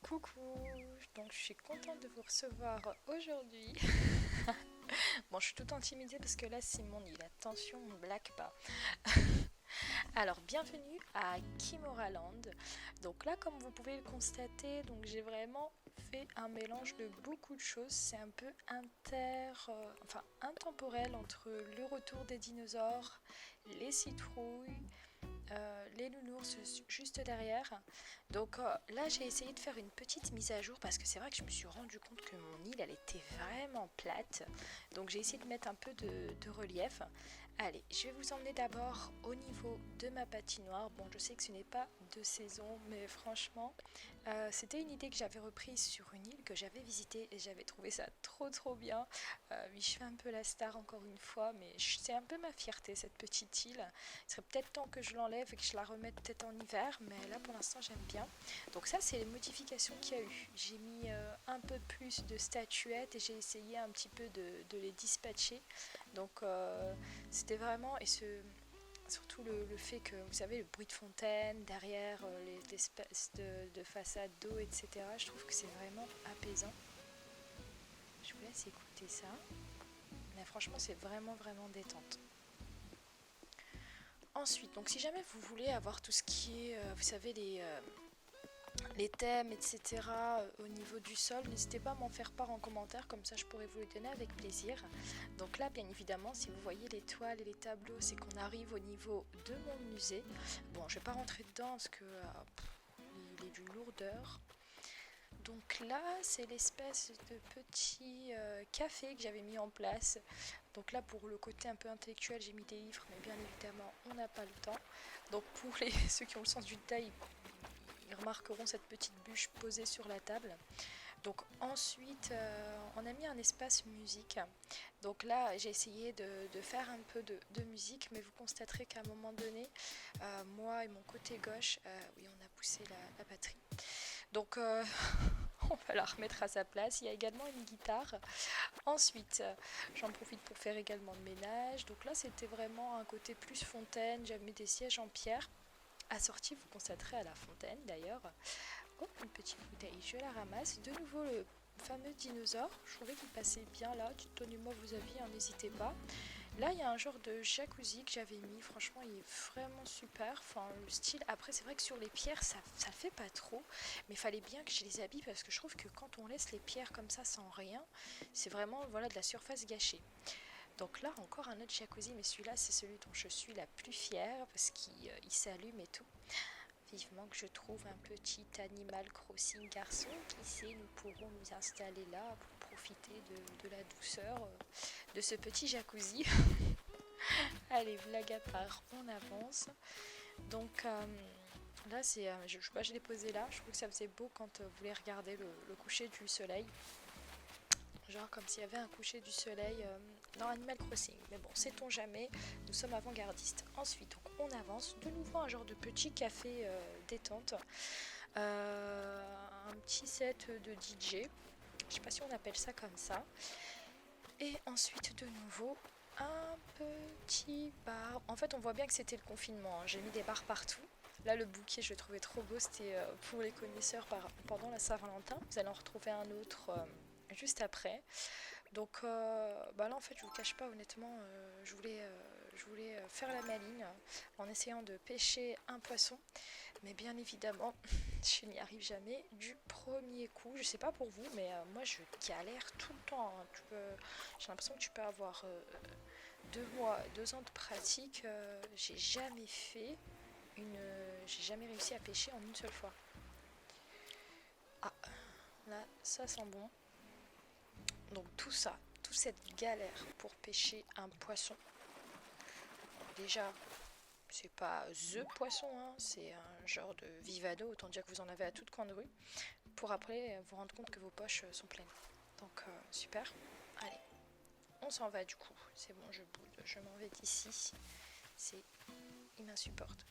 Coucou, donc je suis contente de vous recevoir aujourd'hui. Bon, je suis toute intimidée parce que là c'est mon île, attention, on ne blague pas. Alors, bienvenue à Kimoraland. Donc là, comme vous pouvez le constater, donc j'ai vraiment fait un mélange de beaucoup de choses. C'est un peu intemporel entre le retour des dinosaures, les citrouilles, les nounours juste derrière. Donc là, j'ai essayé de faire une petite mise à jour parce que c'est vrai que je me suis rendu compte que mon île, elle était vraiment plate. Donc j'ai essayé de mettre un peu de relief. Allez, je vais vous emmener d'abord au niveau de ma patinoire. Bon, je sais que ce n'est pas de saison, mais franchement, c'était une idée que j'avais reprise sur une île que j'avais visitée et j'avais trouvé ça trop bien. Oui, je fais un peu la star encore une fois, mais c'est un peu ma fierté cette petite île. Il serait peut-être temps que je l'enlève et que je la remette peut-être en hiver, mais là pour l'instant j'aime bien. Donc ça c'est les modifications qu'il y a eu. J'ai mis un peu plus de statuettes et j'ai essayé un petit peu de les dispatcher. Donc c'était vraiment, surtout le fait que, vous savez, le bruit de fontaine, derrière les espèces de façades d'eau, etc. Je trouve que c'est vraiment apaisant. Je vous laisse écouter ça. Mais franchement, c'est vraiment détente. Ensuite, donc si jamais vous voulez avoir tout ce qui est, vous savez, les thèmes, etc. Au niveau du sol, n'hésitez pas à m'en faire part en commentaire, comme ça je pourrais vous les donner avec plaisir. Donc là, bien évidemment, si vous voyez les toiles et les tableaux, c'est qu'on arrive au niveau de mon musée. Bon, je vais pas rentrer dedans parce que il est d'une lourdeur. Donc là, c'est l'espèce de petit café que j'avais mis en place. Donc là, pour le côté un peu intellectuel, j'ai mis des livres, mais bien évidemment, on n'a pas le temps. Donc pour ceux qui ont le sens du détail, ils remarqueront cette petite bûche posée sur la table. Donc ensuite, on a mis un espace musique. Donc là, j'ai essayé de faire un peu de musique, mais vous constaterez qu'à un moment donné, moi et mon côté gauche, oui, on a poussé la batterie. Donc on va la remettre à sa place. Il y a également une guitare. Ensuite, j'en profite pour faire également le ménage. Donc là, c'était vraiment un côté plus fontaine. J'avais mis des sièges en pierre. Assorti, vous constaterez à la fontaine d'ailleurs. Oh, une petite bouteille, je la ramasse. De nouveau le fameux dinosaure. Je trouvais qu'il passait bien là. Donnez-moi vos avis, hein, n'hésitez pas. Là, il y a un genre de jacuzzi que j'avais mis. Franchement, il est vraiment super. Enfin, le style. Après, c'est vrai que sur les pierres, ça le fait pas trop. Mais il fallait bien que je les habille parce que je trouve que quand on laisse les pierres comme ça sans rien, c'est vraiment voilà, de la surface gâchée. Donc là, encore un autre jacuzzi, mais celui-là, c'est celui dont je suis la plus fière parce qu'il s'allume et tout. Vivement que je trouve un petit Animal Crossing garçon. Qui sait, nous pourrons nous installer là pour profiter de la douceur de ce petit jacuzzi. Allez, blague à part, on avance. Donc là, je l'ai posé là. Je trouve que ça faisait beau quand vous voulez regarder le coucher du soleil. Genre comme s'il y avait un coucher du soleil dans Animal Crossing. Mais bon, sait-on jamais, nous sommes avant-gardistes. Ensuite, donc, on avance. De nouveau un genre de petit café détente. Un petit set de DJ. Je sais pas si on appelle ça comme ça. Et ensuite, de nouveau, un petit bar. En fait, on voit bien que c'était le confinement, hein. J'ai mis des bars partout. Là, le bouquet, je le trouvais trop beau. C'était pour les connaisseurs pendant la Saint-Valentin. Vous allez en retrouver un autre juste après. Donc bah là en fait je vous cache pas honnêtement je voulais faire la maligne en essayant de pêcher un poisson, mais bien évidemment je n'y arrive jamais du premier coup. Je sais pas pour vous, mais moi je galère tout le temps, hein. J'ai l'impression que tu peux avoir 2 mois, 2 ans de pratique, j'ai jamais réussi à pêcher en une seule fois. Ah, là ça sent bon. Donc tout ça, toute cette galère pour pêcher un poisson. Déjà, c'est pas THE poisson, hein, c'est un genre de vivado, autant dire que vous en avez à tout coin de rue, pour après vous rendre compte que vos poches sont pleines. Donc super. Allez, on s'en va du coup. C'est bon, je boude, je m'en vais d'ici. Il m'insupporte.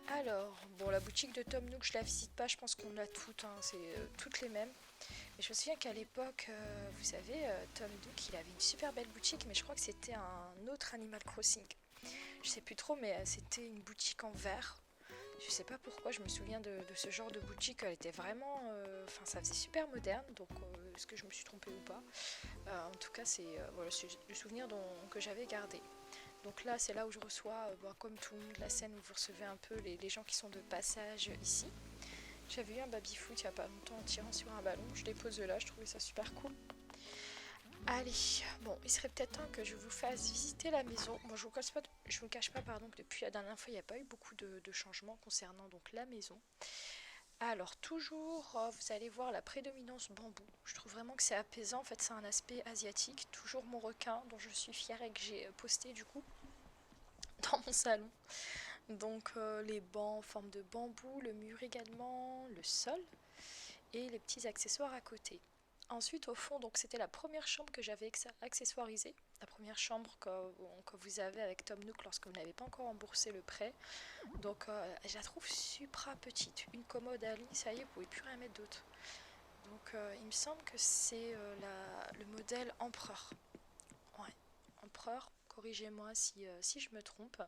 Alors, bon, la boutique de Tom Nook, je la visite pas, je pense qu'on l'a toutes, hein, c'est toutes les mêmes. Mais je me souviens qu'à l'époque, vous savez, Tom Nook, il avait une super belle boutique, mais je crois que c'était un autre Animal Crossing. Je sais plus trop, mais c'était une boutique en verre. Je sais pas pourquoi je me souviens de ce genre de boutique, elle était vraiment... Enfin ça faisait super moderne, donc est-ce que je me suis trompée ou pas? En tout cas c'est voilà, c'est le souvenir que j'avais gardé. Donc là c'est là où je reçois, comme tout le monde, la scène où vous recevez un peu les gens qui sont de passage ici. J'avais eu un baby-foot il y a pas longtemps en tirant sur un ballon, je l'ai posé là, je trouvais ça super cool. Allez, bon, il serait peut-être temps que je vous fasse visiter la maison. Bon, je vous cache pas pardon, que depuis la dernière fois, il n'y a pas eu beaucoup de changements concernant donc la maison. Alors, toujours, vous allez voir la prédominance bambou. Je trouve vraiment que c'est apaisant. En fait, c'est un aspect asiatique. Toujours mon requin, dont je suis fière et que j'ai posté du coup dans mon salon. Donc, les bancs en forme de bambou, le mur également, le sol et les petits accessoires à côté. Ensuite, au fond, donc c'était la première chambre que j'avais accessoirisée. La première chambre que vous avez avec Tom Nook lorsque vous n'avez pas encore remboursé le prêt. Donc, je la trouve supra petite. Une commode à lit, ça y est, vous pouvez plus rien mettre d'autre. Donc, il me semble que c'est le modèle Empereur. Ouais, Empereur, corrigez-moi si je me trompe.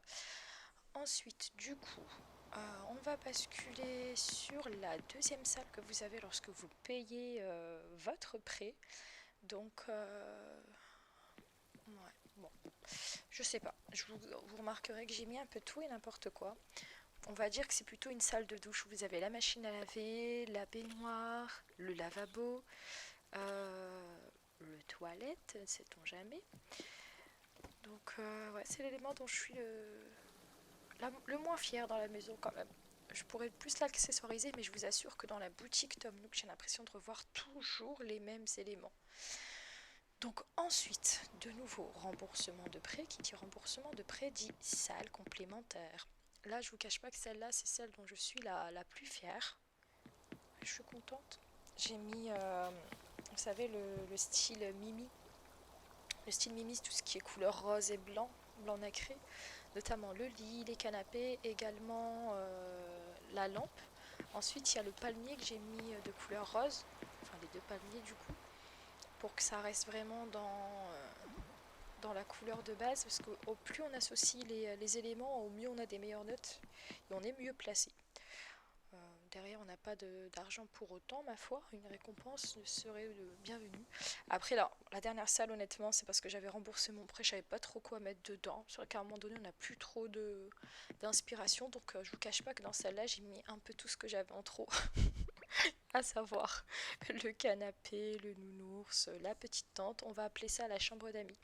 Ensuite, du coup, on va basculer sur la deuxième salle que vous avez lorsque vous payez votre prêt. Donc, ouais, bon, je sais pas. Vous remarquerez que j'ai mis un peu tout et n'importe quoi. On va dire que c'est plutôt une salle de douche où vous avez la machine à laver, la baignoire, le lavabo, le toilette, sait-on jamais. Donc, ouais, c'est l'élément dont je suis le moins fière dans la maison quand même. Je pourrais plus l'accessoiriser, mais je vous assure que dans la boutique Tom Nook, j'ai l'impression de revoir toujours les mêmes éléments. Donc ensuite, de nouveau, remboursement de prêt. Qui dit remboursement de prêt dit salle complémentaire. Là, je vous cache pas que celle-là, c'est celle dont je suis la plus fière. Je suis contente. J'ai mis, vous savez, le style Mimi. Le style Mimi, c'est tout ce qui est couleur rose et blanc, blanc nacré. Notamment le lit, les canapés, également la lampe. Ensuite, il y a le palmier que j'ai mis de couleur rose, enfin les deux palmiers du coup, pour que ça reste vraiment dans la couleur de base, parce qu'au plus on associe les éléments, au mieux on a des meilleures notes et on est mieux placé. Derrière, on n'a pas d'argent pour autant, ma foi. Une récompense serait bienvenue. Après, là, la dernière salle, honnêtement, c'est parce que j'avais remboursé mon prêt. Je savais pas trop quoi mettre dedans. C'est vrai qu'à un moment donné, on n'a plus trop d'inspiration. Donc, je vous cache pas que dans celle-là, j'ai mis un peu tout ce que j'avais en trop. À savoir le canapé, le nounours, la petite tente. On va appeler ça la chambre d'amis.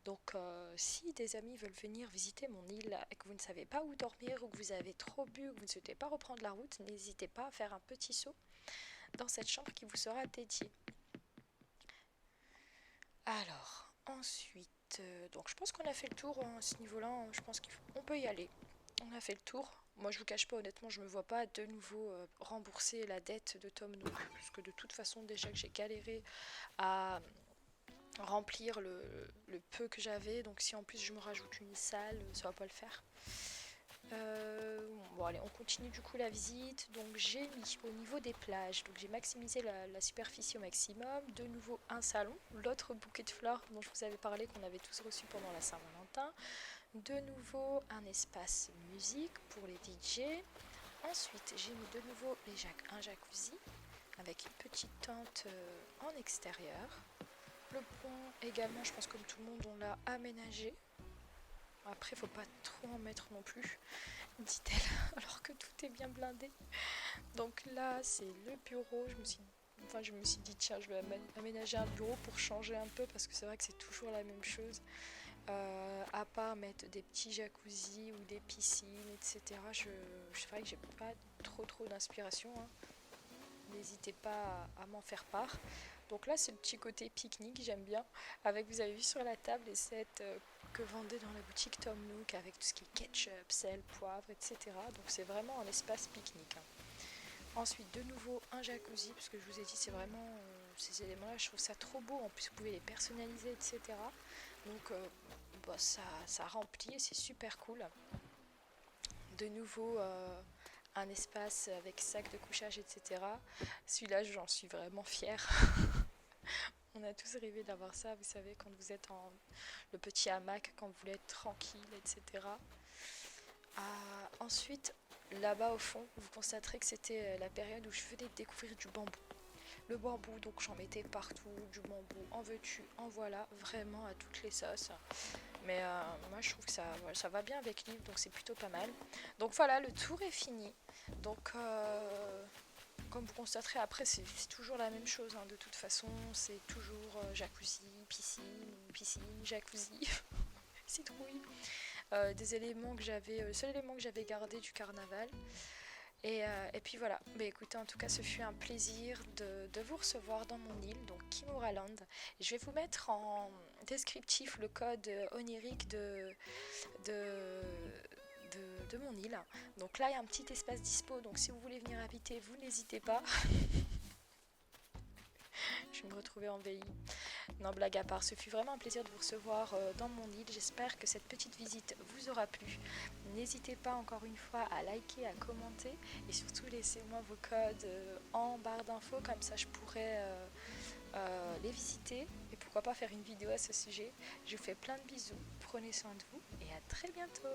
Donc, si des amis veulent venir visiter mon île et que vous ne savez pas où dormir ou que vous avez trop bu ou que vous ne souhaitez pas reprendre la route, n'hésitez pas à faire un petit saut dans cette chambre qui vous sera dédiée. Alors, ensuite, donc je pense qu'on a fait le tour à ce niveau-là. Je pense qu'on peut y aller. On a fait le tour. Moi, je vous cache pas, honnêtement, je me vois pas de nouveau rembourser la dette de Tom Nook, puisque de toute façon, déjà que j'ai galéré à remplir le peu que j'avais, donc si en plus je me rajoute une salle, ça va pas le faire. Bon allez, on continue du coup la visite. Donc j'ai mis au niveau des plages, donc j'ai maximisé la superficie au maximum. De nouveau un salon, l'autre bouquet de fleurs dont je vous avais parlé qu'on avait tous reçu pendant la Saint-Valentin. De nouveau un espace musique pour les DJ. Ensuite j'ai mis de nouveau un jacuzzi avec une petite tente en extérieur. Le pont également, je pense comme tout le monde, on l'a aménagé. Après, faut pas trop en mettre non plus, dit-elle, alors que tout est bien blindé. Donc là, c'est le bureau. Je me suis dit, tiens, je vais aménager un bureau pour changer un peu, parce que c'est vrai que c'est toujours la même chose. À part mettre des petits jacuzzis ou des piscines, etc. C'est vrai que j'ai pas trop d'inspiration. Hein. N'hésitez pas à m'en faire part. Donc là, c'est le petit côté pique-nique, j'aime bien. Avec, vous avez vu sur la table les sets que vendait dans la boutique Tom Nook avec tout ce qui est ketchup, sel, poivre, etc. Donc c'est vraiment un espace pique-nique. Hein. Ensuite, de nouveau, un jacuzzi, parce que je vous ai dit, c'est vraiment ces éléments-là, je trouve ça trop beau. En plus, vous pouvez les personnaliser, etc. Donc ça remplit et c'est super cool. De nouveau, un espace avec sac de couchage, etc. Celui-là, j'en suis vraiment fière. On a tous rêvé d'avoir ça, vous savez, quand vous êtes en le petit hamac, quand vous voulez être tranquille, etc. Ensuite, là-bas au fond, vous constaterez que c'était la période où je venais de découvrir du bambou. Le bambou, donc j'en mettais partout, du bambou, en veux-tu, en voilà, vraiment à toutes les sauces. Mais moi je trouve que ça va bien avec l'île, donc c'est plutôt pas mal. Donc voilà, le tour est fini. Donc comme vous constaterez après, c'est toujours la même chose, hein. De toute façon, c'est toujours jacuzzi, piscine, jacuzzi, citrouille. Des éléments que j'avais, le seul élément que j'avais gardé du carnaval. Et puis voilà, bah, écoutez, en tout cas ce fut un plaisir de vous recevoir dans mon île, donc Kimuraland. Je vais vous mettre en descriptif le code onirique de, de mon île. Donc là il y a un petit espace dispo, donc si vous voulez venir habiter, vous n'hésitez pas. Je vais me retrouver envahie. Non, blague à part, ce fut vraiment un plaisir de vous recevoir dans mon île. J'espère que cette petite visite vous aura plu. N'hésitez pas encore une fois à liker, à commenter et surtout laissez-moi vos codes en barre d'infos, comme ça je pourrai les visiter et pourquoi pas faire une vidéo à ce sujet. Je vous fais plein de bisous, prenez soin de vous et à très bientôt.